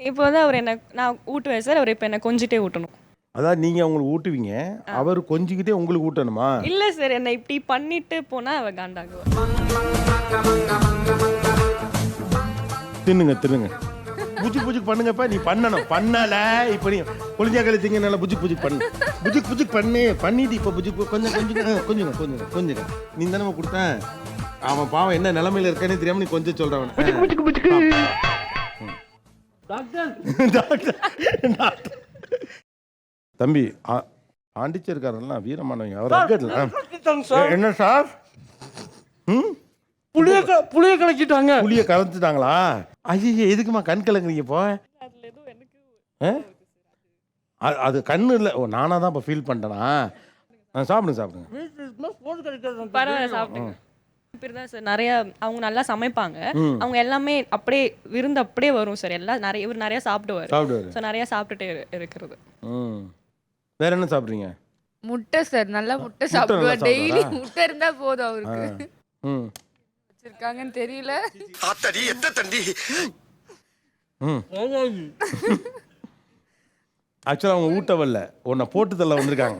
இப்போ வந்து அவர் என்ன நான் ஊட்டுவேன் சார். அவர் இப்போ என்ன கொஞ்சிட்டே ஊட்டணும். அதாவது நீங்க அவங்களுக்கு ஊட்டுவீங்க, அவர் கொஞ்சிக்கிட்டே உங்களுக்கு ஊட்டணுமா? இல்ல சார், என்ன இப்படி பண்ணிட்டு போனா அவ காண்டாகுவா. தின்னுங்க தின்னுங்க. புஜுக் புஜுக் பண்ணுங்கப்பா. நீ பண்ணணும். பண்ணல இப்போ நீ கொளிஞ்சா கழிச்சிங்க நல்லா புஜுக் புஜுக் பண்ணு. புஜுக் புஜுக் பண்ணு. பண்ணிட்டு இப்போ புஜுக் கொஞ்சம் கொஞ்சம் நீ தானே கொடுத்தேன். அவன் பாவம் என்ன நிலைமையில இருக்கானே தெரியாம நீ கொஞ்சம் சொல்றவன். புஜுக் புஜுக் புஜுக். டாக்டர் டாக்டர் தம்பி பாண்டிச்சேரிக்காரன்ல வீரமானவங்க. அவர் என்ன சார்? புளிய கலக்கிட்டாங்க. புளிய கலந்துட்டாங்களா? ஐயோ எதுக்குமா கண் கலங்குறீங்க இப்போ? அது கண்ணு இல்லை. ஓ நானா தான் இப்போ ஃபீல் பண்ணிட்டேனா? சாப்பிடுங்க. பரவாயில்ல சாப்பிடுங்க. இப்படிதான் சார் நிறைய அவங்க நல்லா சமைப்பாங்க. அவங்க எல்லாமே அப்படியே விருந்து அப்படியே வரும் சார். எல்லாம் நிறைய இவர் நிறைய சாப்பிடுவார். ஸோ நிறைய சாப்பிட்டுட்டே இருக்கிறது. வேற என்ன சாப்பிட்றீங்க? முட்டை சார். நல்லா முட்டை சாப்பிடுவார். டெய்லி முட்டை இருந்தா போதும் அவருக்கு. வச்சிருக்காங்கன்னு தெரியல. ஆத்தடி எத்த தண்டி. ஆக்சுவலாக அவங்க ஊட்ட வரல, உன்னை போட்டு தள்ள வந்திருக்காங்க.